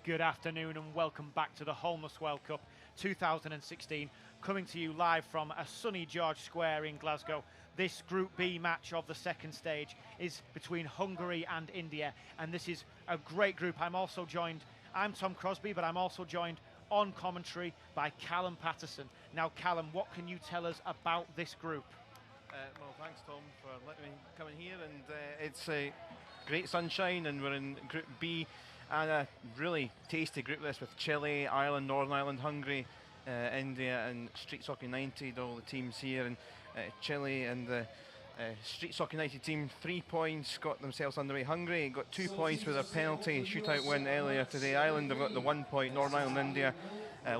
Good afternoon and welcome back to the Homeless World Cup 2016, coming to you live from a sunny George Square in Glasgow. This Group B match of the second stage is between Hungary and India, and this is a great group. I'm Tom Crosby, but I'm also joined on commentary by Callum Patterson. Now Callum, what can you tell us about this group? Well, thanks Tom for letting me come in here, and it's great sunshine, and we're in Group B, and a really tasty group this with Chile, Ireland, Northern Ireland, Hungary, India and Street Soccer United, all the teams here. And Chile and the Street Soccer United team, 3 points, got themselves underway. Hungary got 2 points with a penalty shootout win earlier today. Ireland have got the 1 point. Northern Ireland and India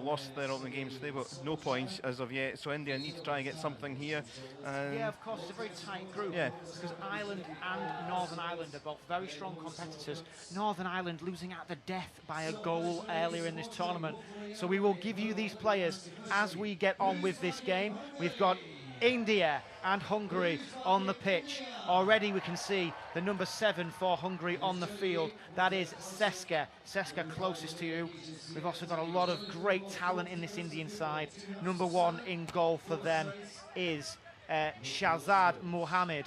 lost their opening games, so they've got no points as of yet. So India need to try and get something here. Yeah, of course, it's a very tight group. Yeah. Because Ireland and Northern Ireland are both very strong competitors. Northern Ireland losing out the death by a goal earlier in this tournament. So we will give you these players as we get on with this game. We've got India and Hungary on the pitch. Already we can see the number 7 for Hungary on the field. That is Seska. Seska closest to you. We've also got a lot of great talent in this Indian side. Number 1 in goal for them is Shahzad Mohammed.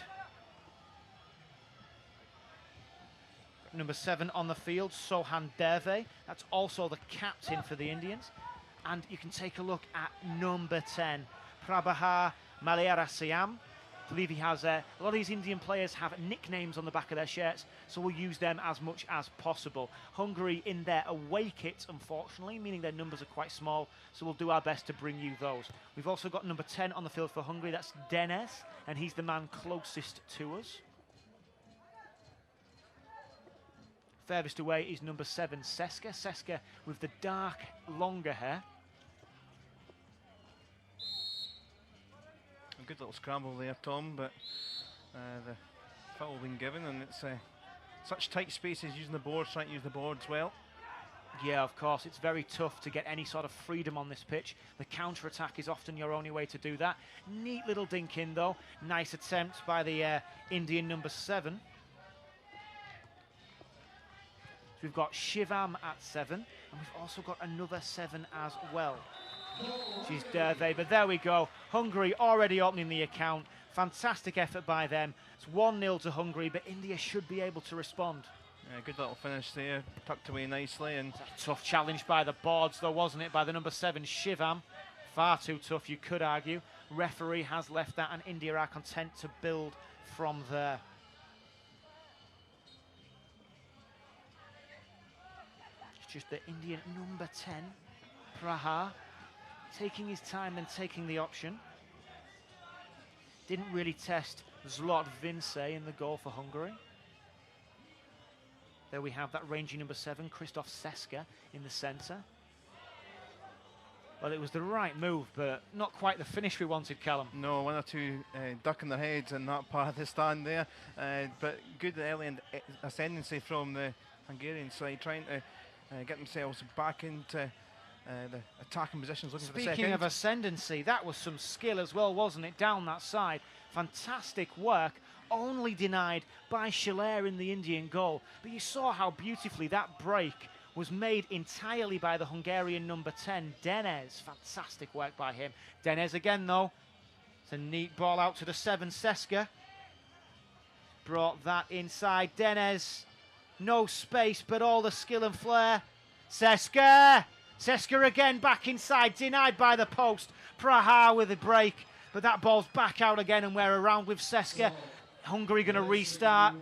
Number 7 on the field, Sohan Deve. That's also the captain for the Indians. And you can take a look at number 10, Prabhakar Malayarasyam. I believe he has a lot of these Indian players have nicknames on the back of their shirts, so we'll use them as much as possible. Hungary in their away kits, unfortunately, meaning their numbers are quite small, so we'll do our best to bring you those. We've also got number 10 on the field for Hungary, that's Deniz, and he's the man closest to us. Furthest away is number 7, Seska. Seska with the dark, longer hair. A good little scramble there, Tom, but the foul been given, and it's such tight spaces using the boards, trying to use the boards well. Yeah, of course, it's very tough to get any sort of freedom on this pitch. The counter-attack is often your only way to do that. Neat little dink in, though. Nice attempt by the Indian number 7. So we've got Shivam at 7, and we've also got another 7 as well. She's Derve, but there we go. Hungary already opening the account. Fantastic effort by them. It's 1-0 to Hungary, but India should be able to respond. Yeah, good little finish there, tucked away nicely. And a tough challenge by the boards, though, wasn't it? By the number 7, Shivam. Far too tough, you could argue. Referee has left that, and India are content to build from there. It's just the Indian number 10, Prahar, taking his time and taking the option. Didn't really test Zlot Vince in the goal for Hungary. There we have that rangy number 7, Christoph Seska, in the centre. Well, it was the right move, but not quite the finish we wanted, Callum. No, 1 or 2 ducking their heads in that part of the stand there. But good early ascendancy from the Hungarian side, trying to get themselves back into the attacking positions, looking for the second. Speaking of ascendancy, that was some skill as well, wasn't it, down that side? Fantastic work, only denied by Schiller in the Indian goal. But you saw how beautifully that break was made entirely by the Hungarian number 10, Deniz. Fantastic work by him. Deniz again, though. It's a neat ball out to the 7, Seska. Brought that inside. Deniz, no space, but all the skill and flair. Seska! Seska again back inside, denied by the post. Prahar with a break, but that ball's back out again, and we're around with Seska. Hungary going to restart.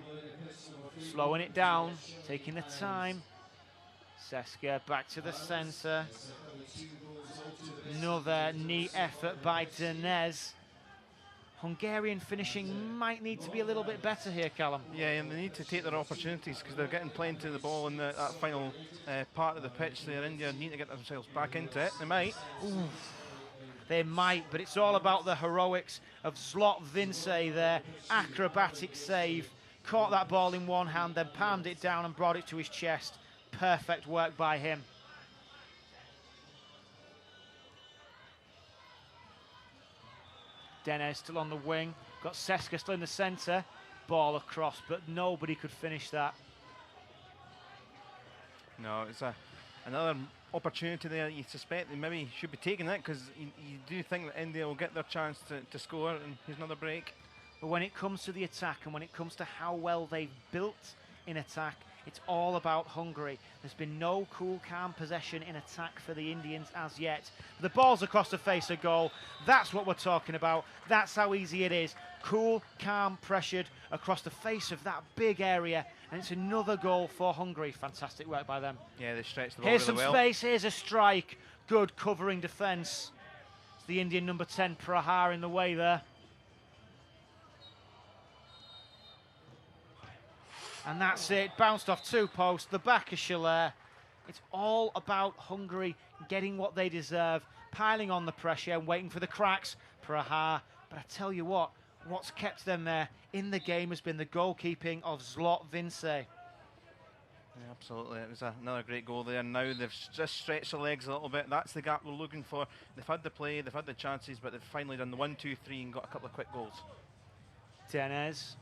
Slowing it down, taking the time. Seska back to the centre. Another neat effort by Deniz. Hungarian finishing might need to be a little bit better here, Callum. Yeah, and they need to take their opportunities because they're getting plenty of the ball in that final part of the pitch there. India need to get themselves back into it. They might. Ooh. They might, but it's all about the heroics of Zlot Vince there. Acrobatic save. Caught that ball in one hand, then palmed it down and brought it to his chest. Perfect work by him. Deniz still on the wing. Got Seska still in the centre. Ball across, but nobody could finish that. No, it's a another opportunity there. You suspect they maybe should be taking it, because you do think that India will get their chance to score, and here's another break. But when it comes to the attack and when it comes to how well they've built in attack, it's all about Hungary. There's been no cool, calm possession in attack for the Indians as yet. The ball's across the face of goal. That's what we're talking about. That's how easy it is. Cool, calm, pressured across the face of that big area. And it's another goal for Hungary. Fantastic work by them. Yeah, they stretched the ball Here's really some well. space. Here's a strike. Good covering defence. It's the Indian number 10, Prahar, in the way there. And that's it, bounced off 2 posts, the back of Schiller. It's all about Hungary getting what they deserve, piling on the pressure and waiting for the cracks. Prahar. But I tell you what, what's kept them there in the game has been the goalkeeping of Zlot Vince. Yeah, absolutely, it was another great goal there. Now they've just stretched the legs a little bit. That's the gap we're looking for. They've had the play, they've had the chances, but they've finally done the 1, 2, 3 and got a couple of quick goals. Denez.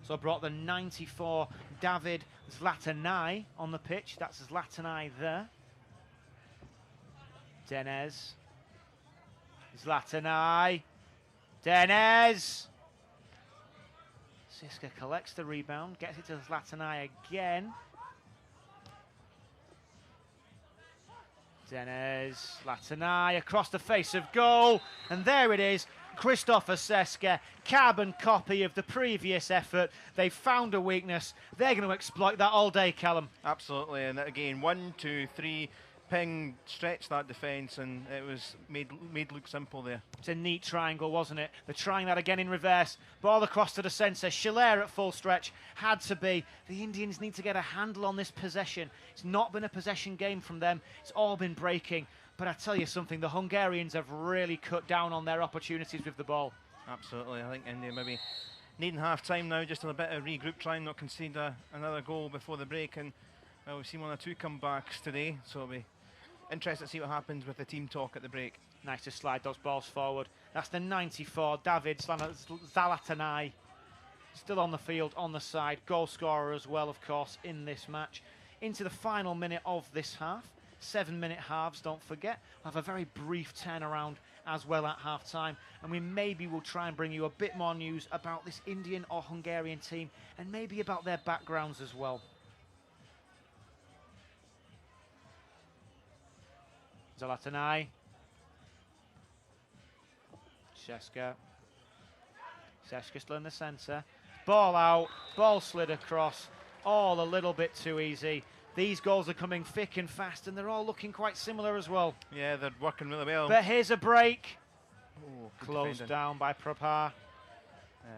So brought the 94 David Zlatanai on the pitch. That's Zlatanai there. Denez. Zlatanai. Denez. Siska collects the rebound, gets it to Zlatanai again. Denez. Zlatanai across the face of goal. And there it is. Christopher Seska, carbon copy of the previous effort. They found a weakness. They're going to exploit that all day, Callum. Absolutely, and again, 1, 2, 3, ping, stretch that defence, and it was made look simple there. It's a neat triangle, wasn't it? They're trying that again in reverse. Ball across to the centre. Schiller at full stretch. Had to be. The Indians need to get a handle on this possession. It's not been a possession game from them. It's all been breaking. But I tell you something, the Hungarians have really cut down on their opportunities with the ball. Absolutely. I think India maybe needing half-time now, just a bit of regroup, try and not concede another goal before the break. And well, we've seen 1 or 2 comebacks today, so it'll be interesting to see what happens with the team talk at the break. Nice to slide those balls forward. That's the 94, David Zalatanai. Still on the field, on the side. Goal scorer as well, of course, in this match. Into the final minute of this half. 7-minute halves, don't forget. We'll have a very brief turnaround as well at half-time, and we maybe will try and bring you a bit more news about this Indian or Hungarian team, and maybe about their backgrounds as well. Zalatanai. Seska still in the centre. Ball out, ball slid across, all a little bit too easy. These goals are coming thick and fast, and they're all looking quite similar as well. Yeah, they're working really well. But here's a break. Oh, closed defending. Down by Prabha.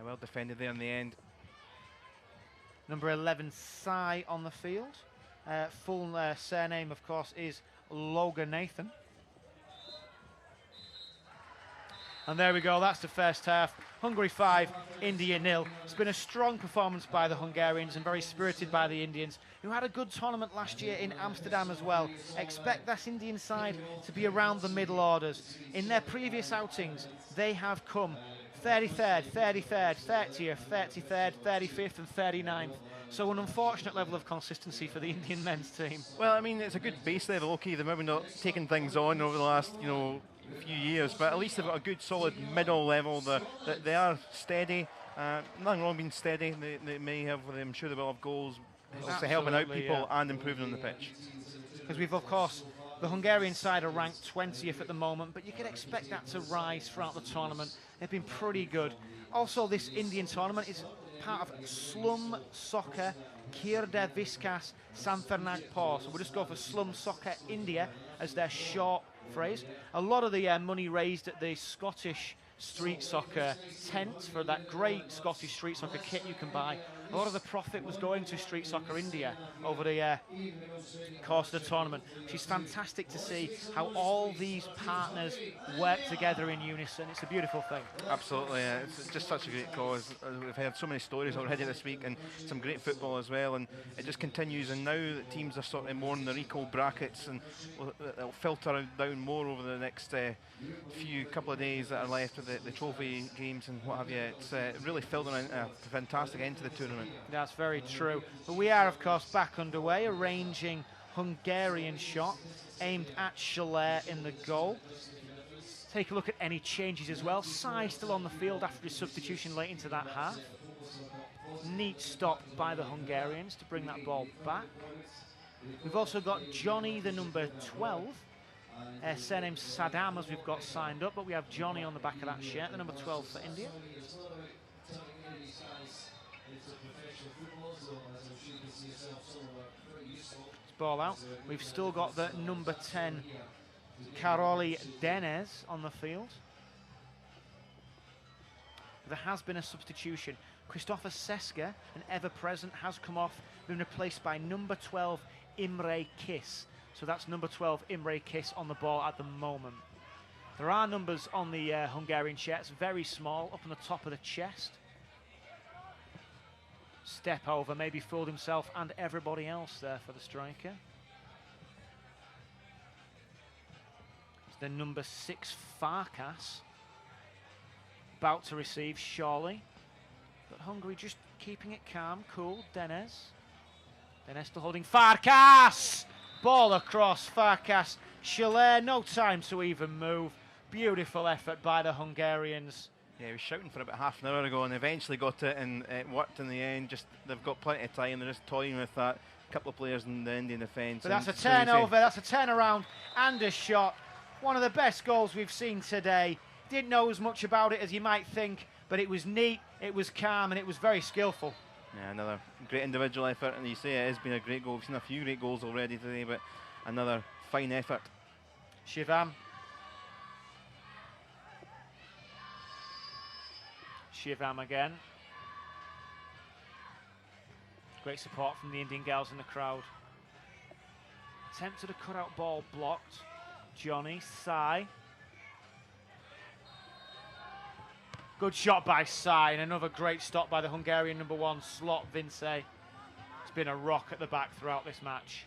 Well defended there in the end. Number 11, Sai on the field. Full surname, of course, is Loganathan. And there we go, that's the first half. Hungary 5, India 0. It's been a strong performance by the Hungarians and very spirited by the Indians, who had a good tournament last year in Amsterdam as well. Expect that Indian side to be around the middle orders. In their previous outings, they have come 33rd, 33rd, 30th, 33rd, 35th and 39th. So an unfortunate level of consistency for the Indian men's team. Well, I mean, it's a good base level. Okay, they've maybe not taken things on over the last, few years, but at least they've got a good solid middle level. They are steady. Nothing wrong being steady. They may have, I'm sure they will have goals, also helping out people and improving on the pitch. Because we've, of course, the Hungarian side are ranked 20th at the moment, but you can expect that to rise throughout the tournament. They've been pretty good. Also, this Indian tournament is part of Slum Soccer Kirda Viskas Sanfernagpur. So we'll just go for Slum Soccer India as their short phrase. A lot of the money raised at the Scottish street soccer tent for that great Scottish street soccer kit you can buy. A lot of the profit was going to Street Soccer India over the course of the tournament, which is fantastic to see how all these partners work together in unison. It's a beautiful thing. Absolutely, it's just such a great cause. We've heard so many stories already this week and some great football as well, and it just continues, and now the teams are sort of more in their equal brackets, and it'll filter down more over the next couple of days that are left with the trophy games and what have you. It's really filled in a fantastic end to the tournament. That's very true. But we are, of course, back underway, arranging Hungarian shot aimed at Schiller in the goal. Take a look at any changes as well. Sai still on the field after his substitution late into that half. Neat stop by the Hungarians to bring that ball back. We've also got Johnny, the number 12. Surname Saddam as we've got signed up, but we have Johnny on the back of that shirt, the number 12 for India. Ball out. We've still got the number 10 Karoli Denez on the field. There has been a substitution. Christopher Seska, an ever-present, has come off, been replaced by number 12 Imre Kiss. So that's number 12 Imre Kiss on the ball at the moment. There are numbers on the Hungarian shirts, very small, up on the top of the chest. Step over, maybe fooled himself and everybody else there for the striker. It's the number 6 Farkas. About to receive, surely. But Hungary just keeping it calm, cool. Denez. Denez still holding Farkas! Ball across, Farkas. Schiller, no time to even move. Beautiful effort by the Hungarians. Yeah, he was shouting for about half an hour ago and eventually got it, and it worked in the end. Just they've got plenty of time. They're just toying with that. A couple of players in the Indian defence. But that's a turnover, that's a turnaround and a shot. One of the best goals we've seen today. Didn't know as much about it as you might think, but it was neat, it was calm, and it was very skillful. Yeah, another great individual effort, and you say it has been a great goal. We've seen a few great goals already today, but another fine effort. Shivam. Shivam again. Great support from the Indian girls in the crowd. Attempted a cut-out ball blocked. Johnny, Sai. Good shot by Sai, and another great stop by the Hungarian number 1 slot, Vince. It's been a rock at the back throughout this match.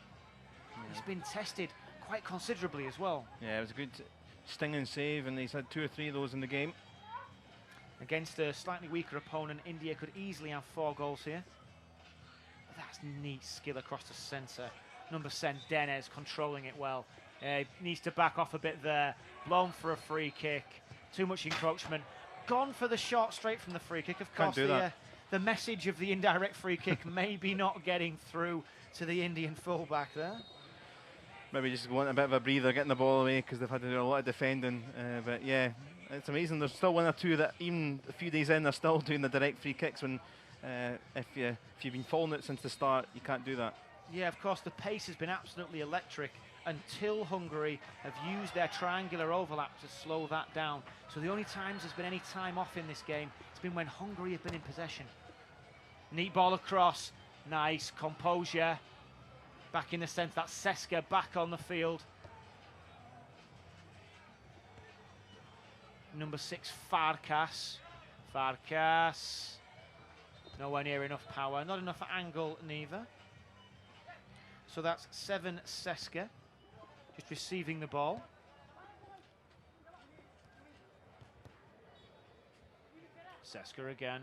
Yeah. He's been tested quite considerably as well. Yeah, it was a good stinging save, and he's had 2 or 3 of those in the game. Against a slightly weaker opponent, India could easily have 4 goals here. But that's neat skill across the centre. Number 7, Denez, controlling it well. Needs to back off a bit there. Blown for a free kick. Too much encroachment. Gone for the shot straight from the free kick. Of course, the message of the indirect free kick maybe not getting through to the Indian fullback there. Maybe just want a bit of a breather, getting the ball away because they've had to do a lot of defending. But yeah, it's amazing. There's still 1 or 2 that even a few days in, they're still doing the direct free kicks when if you've been following it since the start, you can't do that. Yeah, of course, the pace has been absolutely electric until Hungary have used their triangular overlap to slow that down. So the only times there's been any time off in this game, it's been when Hungary have been in possession. Neat ball across, nice composure. Back in the centre, that's Seska back on the field. Number 6, Farkas. Farkas. Nowhere near enough power, not enough angle neither. So that's 7, Seska. Just receiving the ball. Seska again.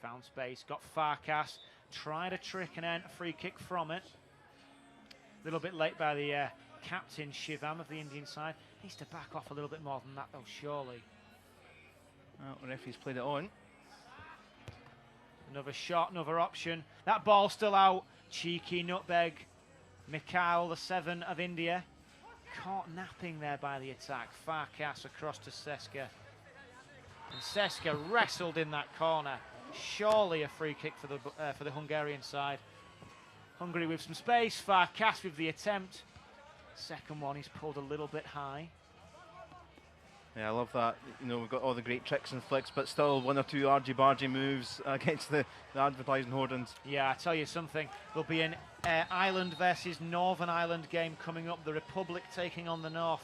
Found space, got Farkas. Tried a trick and earned a free kick from it. A little bit late by the captain, Shivam, of the Indian side. Needs to back off a little bit more than that, though, surely. Well, the referee's played it on. Another shot, another option. That ball still out. Cheeky nutmeg. Mikhail, the 7 of India. Caught napping there by the attack. Farkas across to Seska. And Seska wrestled in that corner. Surely a free kick for the Hungarian side. Hungary with some space. Farkas with the attempt. Second one, he's pulled a little bit high. Yeah, I love that. You know, we've got all the great tricks and flicks, but still 1 or 2 argy-bargy moves against the advertising hoardings. Yeah, I tell you something. There'll be an Ireland versus Northern Ireland game coming up. The Republic taking on the North.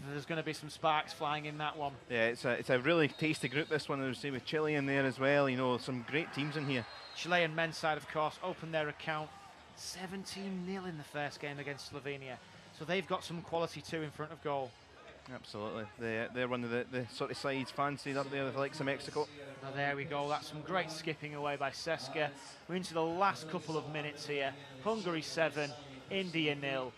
There's going to be some sparks flying in that one. Yeah, it's a really tasty group, this one. There's with Chile in there as well. You know, some great teams in here. Chilean men's side, of course, opened their account 17-0 in the first game against Slovenia. So they've got some quality too in front of goal. Absolutely. They're one of the sort of sides fancied up there with the likes of Mexico. Now there we go. That's some great skipping away by Seska. We're into the last couple of minutes here. Hungary 7, India 0.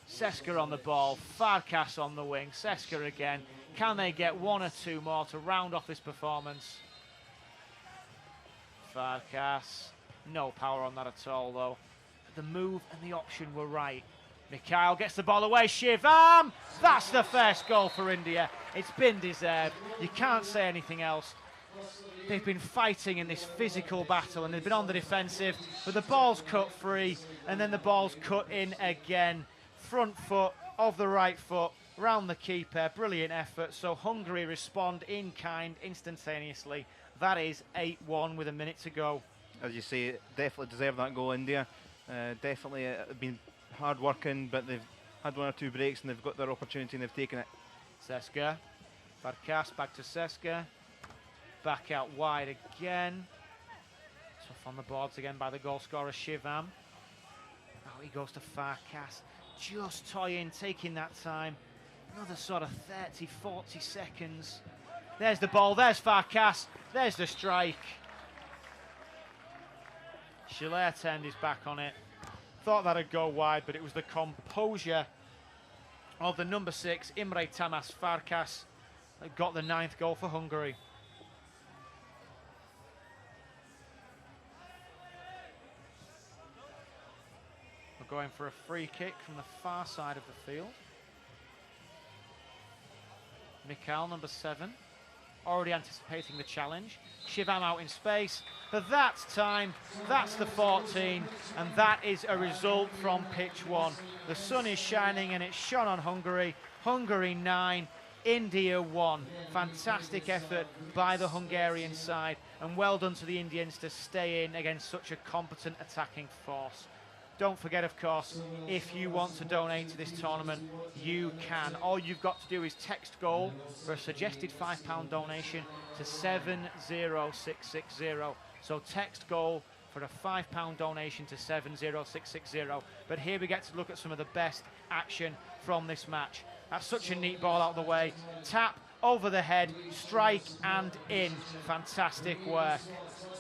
Seska on the ball, Farkas on the wing, Seska again. Can they get one or two more to round off this performance? Farkas, no power on that at all though. The move and the option were right. Mikhail gets the ball away, Shivam! That's the first goal for India. It's been deserved. You can't say anything else. They've been fighting in this physical battle and they've been on the defensive, but the ball's cut free and then the ball's cut in again. Front foot of the right foot, round the keeper, brilliant effort. So Hungary respond in kind instantaneously. That is 8-1 with a minute to go. As you say, definitely deserve that goal, India. Definitely been hard working, but they've had one or two breaks and they've got their opportunity and they've taken it. Seska, Farkas back to Seska, back out wide again. Tough on the boards again by the goal scorer Shivam. Oh, he goes to Farkas, just toying, taking that time. Another sort of 30, 40 seconds. There's the ball, there's Farkas, there's the strike. Schiller turned his back on it. Thought that'd go wide, but it was the composure of the number 6, Imre Tamas Farkas, that got the 9th goal for Hungary. We're going for a free kick from the far side of the field. Mikhail, number 7, already anticipating the challenge. Shivam out in space, but that time, that's the 14, and that is a result from pitch 1. The sun is shining and it's shone on Hungary. Hungary 9, India 1. Fantastic effort by the Hungarian side, and well done to the Indians to stay in against such a competent attacking force. Don't forget, of course, if you want to donate to this tournament, you can. All you've got to do is text GOAL for a suggested £5 donation to 70660. So text GOAL for a £5 donation to 70660. But here we get to look at some of the best action from this match. That's such a neat ball out of the way. Tap over the head, strike and in. Fantastic work.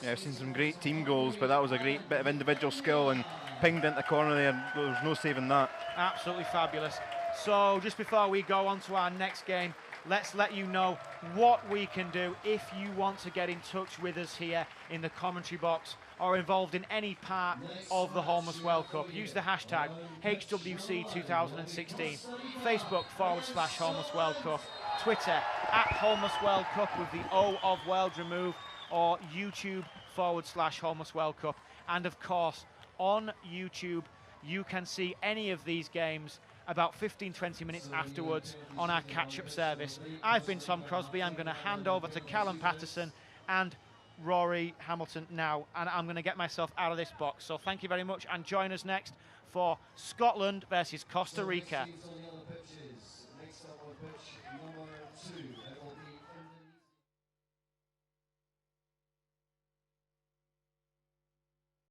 Yeah, I've seen some great team goals, but that was a great bit of individual skill and pinged into the corner there. There was no saving that. Absolutely fabulous. So just before we go on to our next game, let's let you know what we can do if you want to get in touch with us here in the commentary box or involved in any part of the Holmes World Cup. Use the hashtag HWC2016, Facebook /Holmes World Cup, Twitter @Holmes World Cup with the O of world removed, or YouTube /Holmes World Cup. And of course, on YouTube, you can see any of these games about 15-20 minutes afterwards on our catch-up service. I've been Tom Crosby. I'm going to hand over to Callum Patterson and Rory Hamilton now, and I'm going to get myself out of this box. So thank you very much, and join us next for Scotland versus Costa Rica.